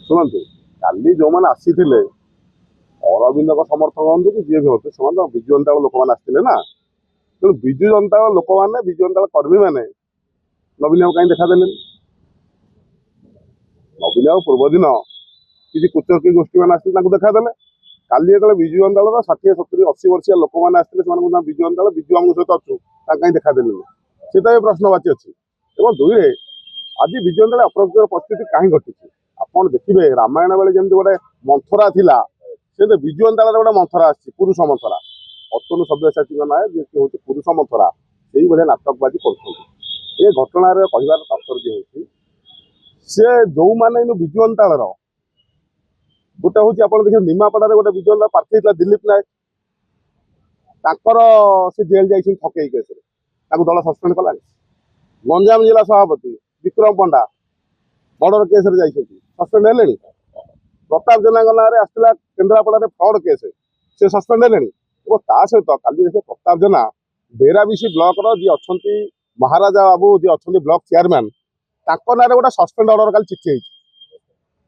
ଶୁଣନ୍ତୁ, କାଲି ଯୋଉମାନେ ଆସିଥିଲେ ଅରବିନ୍ଦଙ୍କ ସମର୍ଥକ ହୁଅନ୍ତୁ କି ଯିଏ ବି ହୁଅନ୍ତୁ, ସେମାନେ ତ ବିଜୁ ଜନତା ଦଳ ଲୋକମାନେ ଆସିଥିଲେ ନା। ତେଣୁ ବିଜୁ ଜନତା ଦଳ ଲୋକମାନେ, ବିଜୁ ଜନତା ଦଳ କର୍ମୀମାନେ ନବୀନ ବାବୁ କାହିଁ ଦେଖାଦେଲେନି? ନବୀନ ବାବୁ ପୂର୍ବ ଦିନ କିଛି କୁଚକ୍ରୀ ଗୋଷ୍ଠୀ ମାନେ ଆସିଥିଲେ, ତାଙ୍କୁ ଦେଖାଦେଲେ। କାଲି ଯେତେବେଳେ ବିଜୁ ଜନତା ଦଳର 60, 70, 80 ବର୍ଷିଆ ଲୋକମାନେ ଆସିଥିଲେ, ସେମାନଙ୍କୁ ବିଜୁ ଜନତା ଦଳ, ବିଜୁ ଆମ ସହିତ ଅଛୁ, ତାଙ୍କୁ କାହିଁ ଦେଖାଦେଲେନି? ସେଟା ବି ପ୍ରଶ୍ନବାଚୀ ଅଛି। ଏବଂ ଦୁଇରେ, ଆଜି ବିଜୁ ଜନତା ଦଳ ଅପ୍ରକୃତ ପରିସ୍ଥିତି କାହିଁ ଘଟିଛି? ଆପଣ ଦେଖିବେ, ରାମାୟଣ ବେଳେ ଯେମିତି ଗୋଟେ ମନ୍ଥରା ଥିଲା, ସେମିତି ବିଜୁ ଜନତା ଦଳର ଗୋଟେ ମନ୍ଥରା ଆସିଛି, ପୁରୁଷ ମନ୍ଥରା। ଅତନୁ ସବ୍ୟସାଚୀଙ୍କ ନାଁ ଯିଏ ହେଉଛି ପୁରୁଷ ମନ୍ଥରା, ସେଇଭଳିଆ ନାଟକବାଜି କରୁଛନ୍ତି। ଏ ଘଟଣାରେ କହିବାର ତାତ୍ପର୍ଯ୍ୟ ହେଉଛି, ସେ ଯୋଉମାନେ ବିଜୁ ଜନତା ଦଳର, ଗୋଟେ ହଉଛି ଆପଣ ଦେଖିବେ ନିମାପଡ଼ାରେ ଗୋଟେ ବିଜୁ ଜନତା ପ୍ରାର୍ଥୀ ହେଇଥିଲା ଦିଲ୍ଲୀପ ନାୟକ, ତାଙ୍କର ସେ ଜେଲ୍ ଯାଇଛନ୍ତି ଠକେଇ କେସରେ, ତାକୁ ଦଳ ସସ୍ପେଣ୍ଡ କଲାଣି। ଗଞ୍ଜାମ ଜିଲ୍ଲା ସଭାପତି ବିକ୍ରମ ପଣ୍ଡା ମର୍ଡର କେସରେ ଯାଇଛନ୍ତି, ସସ୍ପେଣ୍ଡ ହେଲେଣି। ପ୍ରତାପ ଜେନାଙ୍କ ନାଁରେ ଆସିଥିଲା କେନ୍ଦ୍ରାପଡ଼ାରେ ଫ୍ରଡ୍ କେସ୍, ସେ ସସ୍ପେଣ୍ଡ ହେଲେଣି। ଏବଂ ତା ସହିତ କାଲି ଦେଖିବେ ପ୍ରତାପ ଜେନା ବେରାବିଶି ବ୍ଲକର ଯିଏ ଅଛନ୍ତି ମହାରାଜା ବାବୁ, ଯିଏ ଅଛନ୍ତି ବ୍ଲକ ଚେୟାରମ୍ୟାନ୍, ତାଙ୍କ ନାଁରେ ଗୋଟେ ସସ୍ପେଣ୍ଡ ଅର୍ଡର କାଲି ଚିଠି ହେଇଛି।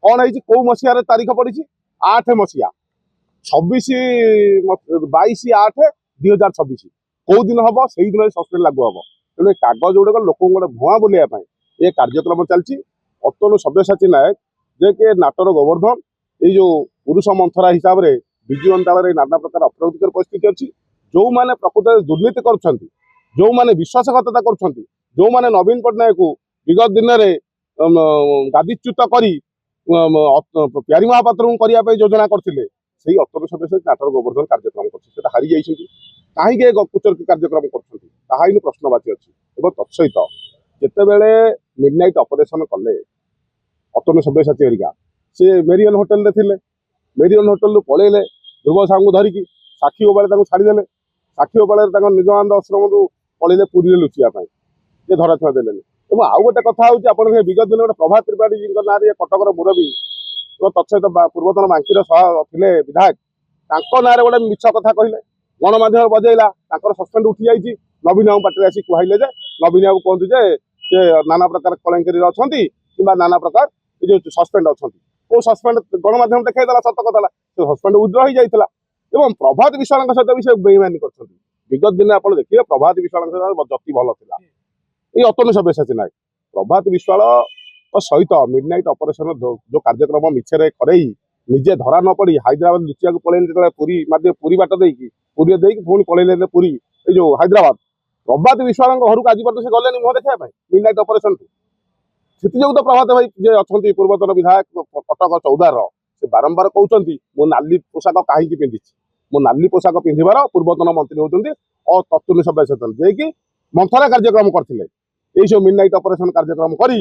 କ'ଣ ହେଇଛି, କୋଉ ମସିହାରେ ତାରିଖ ପଡିଛି? 8 ମସିହା, 22/8/2026। କୋଉ ଦିନ ହବ? ସେଇ ଦିନ ସସ୍ପେଣ୍ଡ ଲାଗୁ ହବ। ତେଣୁ ଏ କାଗଜ ଗୁଡିକ ଲୋକଙ୍କୁ ଗୋଟେ ଭୁଆଁ ବୁଲେଇବା ପାଇଁ ଏ କାର୍ଯ୍ୟକ୍ରମ ଚାଲିଛି। ଅତନୁ ସବ୍ୟସାଚୀ ନାୟକ, ଯେ କି ନାଟର ଗୋବର୍ଦ୍ଧନ, ଏଇ ଯୋଉ ପୁରୁଷ ମନ୍ଥରା ହିସାବରେ ବିଜୁ ଜନତା ଦଳରେ ନାନା ପ୍ରକାର ଅପ୍ରଗତିକର ପରିସ୍ଥିତି ଅଛି। ଯୋଉମାନେ ପ୍ରକୃତରେ ଦୁର୍ନୀତି କରୁଛନ୍ତି, ଯୋଉମାନେ ବିଶ୍ୱାସଘାତକତା କରୁଛନ୍ତି, ଯୋଉମାନେ ନବୀନ ପଟ୍ଟନାୟକକୁ ବିଗତ ଦିନରେ ଗାଦିଚ୍ୟୁତ କରି ପ୍ୟାରୀ ମହାପାତ୍ରଙ୍କୁ କରିବା ପାଇଁ ଯୋଜନା କରିଥିଲେ, ସେଇ ଅତନୁ ସବ୍ୟସାଚୀ ନାଟର ଗୋବର୍ଦ୍ଧନ କାର୍ଯ୍ୟକ୍ରମ କରୁଛି। ସେଟା ହାରି ଯାଇଛନ୍ତି। କାହିଁକି ଏ କୁଚର୍କି କାର୍ଯ୍ୟକ୍ରମ କରୁଛନ୍ତି, ତାହା ହିଁ ପ୍ରଶ୍ନବାଚୀ ଅଛି। ଏବଂ ତତ୍ସହିତ ଯେତେବେଳେ ମିଡନାଇଟ୍ ଅପରେସନ କଲେ ଅତନୁ ସବ୍ୟସାଚୀ ହେରିକା, ସେ ମେରିଅନ୍ ହୋଟେଲରେ ଥିଲେ, ମେରିଅନ୍ ହୋଟେଲରୁ ପଳେଇଲେ ଧ୍ରୁବ ସାହୁଙ୍କୁ ଧରିକି, ସାକ୍ଷୀ ଗୋପାଳରେ ତାଙ୍କୁ ଛାଡ଼ିଦେଲେ। ସାକ୍ଷୀ ଗୋପାଳରେ ତାଙ୍କ ନିଗମାନନ୍ଦ ଆଶ୍ରମରୁ ପଳେଇଲେ ପୁରୀରେ ଲୁଚିବା ପାଇଁ, ସେ ଧରାଛୁଆଁ ଦେଲେନି। ଏବଂ ଆଉ ଗୋଟେ କଥା ହେଉଛି, ଆପଣ ବିଗତ ଦିନ ଗୋଟେ ପ୍ରଭାତ ତ୍ରିପାଠୀଙ୍କ ନାଁରେ କଟକର ମୁରବୀ ଏବଂ ତତ୍ସହିତ ପୂର୍ବତନ ବାଙ୍କିର ଥିଲେ ବିଧାୟକ, ତାଙ୍କ ନାଁରେ ଗୋଟେ ମିଛ କଥା କହିଲେ, ଗଣମାଧ୍ୟମ ବଜେଇଲା, ତାଙ୍କର ସସ୍ପେଣ୍ଡ ଉଠି ଯାଇଛି। ନବୀନ ବାବୁ ପାଟିରେ ଆସି କୁହାଇଲେ ଯେ, ନବୀନ ବାବୁ କୁହନ୍ତୁ ଯେ ସେ ନାନା ପ୍ରକାର କଳଙ୍କିରେ ଅଛନ୍ତି କିମ୍ବା ନାନା ପ୍ରକାର ଏ ଯୋଉ ସସ୍ପେଣ୍ଡ ଅଛନ୍ତି। କୋଉ ସସ୍ପେଣ୍ଡ ଗଣମାଧ୍ୟମ ଦେଖାଇଦେଲା, ସତ କଥା ହେଲା, ସେ ସସ୍ପେଣ୍ଡ ୱିଡ୍ର ହେଇଯାଇଥିଲା। ଏବଂ ପ୍ରଭାତ ବିଶ୍ୱାଳଙ୍କ ସହିତ ବି ସେ ବେଇମାନି କରିଛନ୍ତି। ବିଗତ ଦିନେ ଆପଣ ଦେଖିବେ ପ୍ରଭାତ ବିଶ୍ୱାଳଙ୍କ ସହିତ ଜତି ଭଲ ଥିଲା। ଏଇ ଅତନୁ ସବ୍ୟସାଚୀ ନାୟକ ପ୍ରଭାତ ବିଶ୍ୱାଳଙ୍କ ସହିତ ମିଡନାଇଟ୍ ଅପରେସନ ଯୋଉ କାର୍ଯ୍ୟକ୍ରମ ମିଛରେ କରେଇ ନିଜେ ଧରା ନ ପଡି ହାଇଦ୍ରାବାଦ ଲୁଚିବାକୁ ପଳେଇଲେ, ଯେତେବେଳେ ପୁରୀ ବାଟ ଦେଇକି, ପୁରୀରେ ଦେଇକି ପୁଣି ପଳେଇଲେ ପୁରୀ, ଏଇ ଯୋଉ ହାଇଦ୍ରାବାଦ। ପ୍ରଭାତ ବିଶ୍ୱାଳଙ୍କ ଘରକୁ ଆଜି ପର୍ଯ୍ୟନ୍ତ ସେ ଗଲେନି ମୁହଁ ଦେଖିବା ପାଇଁ ମିଡନାଇଟ୍ ଅପରେସନକୁ। ସେଥିଯୋଗୁଁ ତ ପ୍ରଭାତ ଭାଇ ଯିଏ ଅଛନ୍ତି ପୂର୍ବତନ ବିଧାୟକ କଟକ 14ର, ସେ ବାରମ୍ବାର କହୁଛନ୍ତି ମୁଁ ନାଲି ପୋଷାକ କାହିଁକି ପିନ୍ଧିଛି। ମୁଁ ନାଲି ପୋଷାକ ପିନ୍ଧିବାର ପୂର୍ବତନ ମନ୍ତ୍ରୀ ହେଉଛନ୍ତି ଅତନୁ ସବ୍ୟସାଚୀ, ଯିଏକି ମନ୍ଥରା କାର୍ଯ୍ୟକ୍ରମ କରିଥିଲେ। ଏଇ ସବୁ ମିଡନାଇଟ୍ ଅପରେସନ କାର୍ଯ୍ୟକ୍ରମ କରି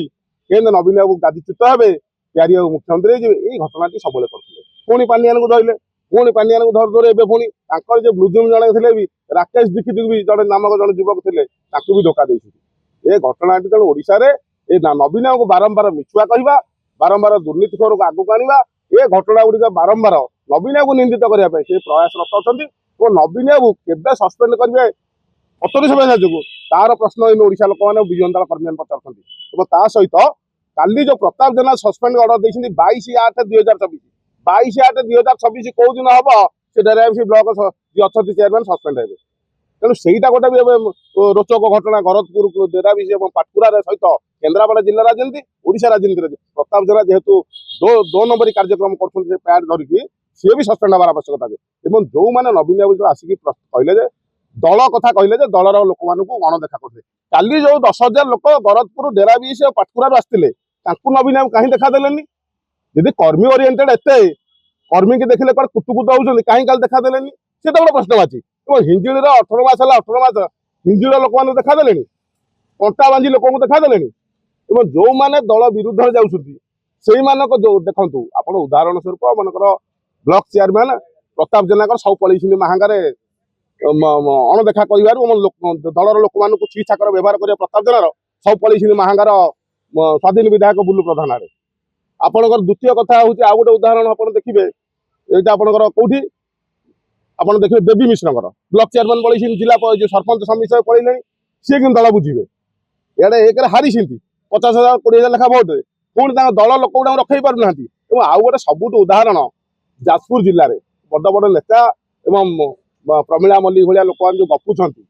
କେନ୍ଦ୍ର ନବୀନ ବାବୁ ଗାଦିଚ୍ୟୁତ ହେବେ, ପ୍ୟାରୀ ବାବୁ ମୁଖ୍ୟମନ୍ତ୍ରୀ ହେଇଯିବେ, ଏଇ ଘଟଣାଟି ସବୁବେଳେ କରୁଥିଲେ। ପୁଣି ପାଣ୍ଡିଆନଙ୍କୁ ଧରିଲେ, ପୁଣି ପାଣ୍ଡିଆନଙ୍କୁ ଧରୁ ଏବେ ପୁଣି ତାଙ୍କର ଯୋଉ ବ୍ଲୁଜୁମ ଜଣେ ଥିଲେ ବି, ରାକେଶ ଦୀକ୍ଷିତ ବି ଜଣେ ନାମକ ଜଣେ ଯୁବକ ଥିଲେ, ତାଙ୍କୁ ବି ଧୋକା ଦେଇଛନ୍ତି। ଏ ଘଟଣାଟି ତେଣୁ ଓଡ଼ିଶାରେ ଏ ନବୀନ ବାବୁଙ୍କୁ ବାରମ୍ବାର ମିଛୁଆ କହିବା, ବାରମ୍ବାର ଦୁର୍ନୀତିଖୋରକୁ ଆଗକୁ ଆଣିବା, ଏ ଘଟଣା ଗୁଡ଼ିକ ବାରମ୍ବାର ନବୀନ ବାବୁଙ୍କୁ ନିନ୍ଦିତ କରିବା ପାଇଁ ସେ ପ୍ରୟାସରତ ଅଛନ୍ତି। ଏବଂ ନବୀନ ବାବୁ କେବେ ସସ୍ପେଣ୍ଡ କରିବେ ଅତନୁ ସବ୍ୟସାଚୀଙ୍କୁ, ତାର ପ୍ରଶ୍ନ ଏଇନେ ଓଡ଼ିଶା ଲୋକମାନେ ବିଜୁ ଜନତା ଦଳ କର୍ମୀମାନେ ପଚାରୁଛନ୍ତି। ଏବଂ ତା ସହିତ କାଲି ଯୋଉ ପ୍ରତାପ ଜେନା ସସ୍ପେଣ୍ଡ ଅର୍ଡର ଦେଇଛନ୍ତି 22/8/2024, 22/8/2026 କୋଉ ଦିନ ହବ, ସେ ଡେରାବିଶି ବ୍ଲକ ଯିଏ ଅଛନ୍ତି ଚେୟାରମ୍ୟାନ୍ ସସ୍ପେଣ୍ଡ ହେବେ। ତେଣୁ ସେଇଟା ଗୋଟେ ବି ଏବେ ରୋଚକ ଘଟଣା। ଭରତପୁର, ଡେରାବିଶି ଏବଂ ପାଟକୁରାରେ ସହିତ କେନ୍ଦ୍ରାପଡ଼ା ଜିଲ୍ଲା ରାଜନୀତି, ଓଡ଼ିଶା ରାଜନୀତିରେ ପ୍ରତାପ ଜେନା ଯେହେତୁ ଦୋ ନମ୍ବରୀ କାର୍ଯ୍ୟକ୍ରମ କରୁଛନ୍ତି, ସେ ପ୍ୟାଡ୍ ଧରିକି, ସିଏ ବି ସସ୍ପେଣ୍ଡ ହେବାର ଆବଶ୍ୟକତା ଅଛି। ଏବଂ ଯୋଉମାନେ ନବୀନ ବାବୁ ଆସିକି କହିଲେ ଯେ ଦଳ କଥା କହିଲେ ଯେ ଦଳର ଲୋକମାନଙ୍କୁ ଅଣଦେଖା କରୁଥିଲେ, କାଲି ଯୋଉ 10,000 ଲୋକ ଭରତପୁର, ଡେରାବିଶି ଆଉ ପାଟକୁରାରୁ ଆସିଥିଲେ, ତାଙ୍କୁ ନବୀନ ବାବୁ କାହିଁ ଦେଖାଦେଲେନି? ଯଦି କର୍ମୀ ଓରିଏଣ୍ଟେଡ୍ ଏତେ, କର୍ମୀକି ଦେଖିଲେ କୁଆଡେ କୁତୁକୁତ ହଉଛନ୍ତି, କାହିଁ କାଲି ଦେଖାଦେଲେନି? ସେ ତ ଗୋଟେ ପ୍ରଶ୍ନବାଚୀ। ଏବଂ ହିଞ୍ଜିଳିର 18 ମାସ ହେଲା, 18 ମାସ ହିଞ୍ଜିଳିର ଲୋକମାନଙ୍କୁ ଦେଖାଦେଲେଣି, କଣ୍ଟା ବାଞ୍ଜି ଲୋକଙ୍କୁ ଦେଖାଦେଲେଣି। ଏବଂ ଯୋଉମାନେ ଦଳ ବିରୁଦ୍ଧରେ ଯାଉଛନ୍ତି ସେଇମାନଙ୍କ ଯୋଉ ଦେଖନ୍ତୁ, ଆପଣ ଉଦାହରଣ ସ୍ୱରୂପ ମନେକର ବ୍ଲକ ଚେୟାରମ୍ୟାନ୍ ପ୍ରତାପ ଜେନାଙ୍କର ସବୁ ପଳେଇଛନ୍ତି ମାହାଙ୍ଗାରେ ଅଣଦେଖା କରିବାରୁ, ଦଳର ଲୋକମାନଙ୍କୁ ଛି ଛାକର ବ୍ୟବହାର କରିବା ପ୍ରତାପ ଜେନାର ସବୁ ପଳେଇଛନ୍ତି ମାହାଙ୍ଗାର ସ୍ୱାଧୀନ ବିଧାୟକ ବୁଲୁ ପ୍ରଧାନ ଆଡ଼େ। ଆପଣଙ୍କର ଦ୍ୱିତୀୟ କଥା ହେଉଛି, ଆଉ ଗୋଟେ ଉଦାହରଣ ଆପଣ ଦେଖିବେ, ଏଇଟା ଆପଣଙ୍କର କୋଉଠି, ଆପଣ ଦେଖିବେ ଦେବୀ ମିଶ୍ରଙ୍କର ବ୍ଲକ ଚେୟାରମ୍ୟାନ୍ ପଳେଇଛନ୍ତି, ଜିଲ୍ଲା ଯୋଉ ସରପଞ୍ଚ ସମିତି ପଳେଇଲେଣି, ସିଏ କିନ୍ତୁ ଦଳ ବୁଝିବେ। ଏଆଡ଼େ ଏକରେ ହାରିଛନ୍ତି 50,000 20,000 ଲେଖା ଭୋଟରେ, ପୁଣି ତାଙ୍କ ଦଳ ଲୋକ ଗୁଡ଼ାକୁ ରଖେଇ ପାରୁନାହାନ୍ତି। ଏବଂ ଆଉ ଗୋଟେ ସବୁଠୁ ଉଦାହରଣ ଯାଜପୁର ଜିଲ୍ଲାରେ ବଡ଼ ବଡ଼ ନେତା ଏବଂ ପ୍ରମିଳା ମଲ୍ଲିକ ଭଳିଆ ଲୋକମାନେ ଯୋଉ ଗପୁଛନ୍ତି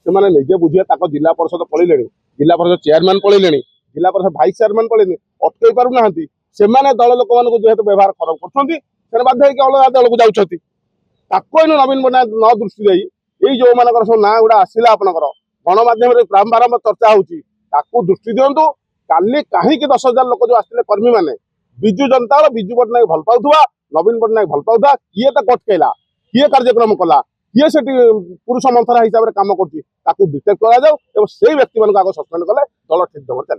ସେମାନେ ନିଜେ ବୁଝିବେ। ତାଙ୍କ ଜିଲ୍ଲା ପରିଷଦ ପଳେଇଲେଣି, ଜିଲ୍ଲା ପରିଷଦ ଚେୟାରମ୍ୟାନ୍ ପଳେଇଲେଣି, ଜିଲ୍ଲା ପରିଷଦ ଭାଇସ୍ ଚେୟାରମ୍ୟାନ୍ ପଳେଇଲେଣି, ଅଟକେଇ ପାରୁନାହାନ୍ତି। ସେମାନେ ଦଳ ଲୋକମାନଙ୍କୁ ଯେହେତୁ ବ୍ୟବହାର ଖରାପ କରୁଛନ୍ତି ସେମାନେ ବାଧ୍ୟ ହେଇକି ଅଲଗା ଦଳକୁ ଯାଉଛନ୍ତି। ତାକୁ ଏଇନୁ ନବୀନ ପଟ୍ଟନାୟକ ନ ଦୃଷ୍ଟି ଦେଇ ଏଇ ଯୋଉମାନଙ୍କର ସବୁ ନାଁ ଗୁଡ଼ା ଆସିଲା ଆପଣଙ୍କର ଗଣମାଧ୍ୟମରେ ବାରମ୍ବାର ଚର୍ଚ୍ଚା ହଉଛି, ତାକୁ ଦୃଷ୍ଟି ଦିଅନ୍ତୁ। କାଲି କାହିଁକି 10,000 ଲୋକ ଯୋଉ ଆସିଥିଲେ କର୍ମୀମାନେ ବିଜୁ ଜନତା ଦଳ ବିଜୁ ପଟ୍ଟନାୟକ ଭଲ ପାଉଥିବା, ନବୀନ ପଟ୍ଟନାୟକ ଭଲ ପାଉଥିବା, କିଏ ତାକୁ ଅଟକେଇଲା, କିଏ କାର୍ଯ୍ୟକ୍ରମ କଲା, କିଏ ସେଠି ପୁରୁଷ ମନ୍ଥରା ହିସାବରେ କାମ କରୁଛି ତାକୁ ଡିଟେକ୍ଟ କରାଯାଉ ଏବଂ ସେଇ ବ୍ୟକ୍ତିମାନଙ୍କୁ ଆଗ ସସ୍ପେଣ୍ଡ କଲେ ଦଳ ଠିକ୍ ଢଙ୍ଗରେ ଚାଲିବ।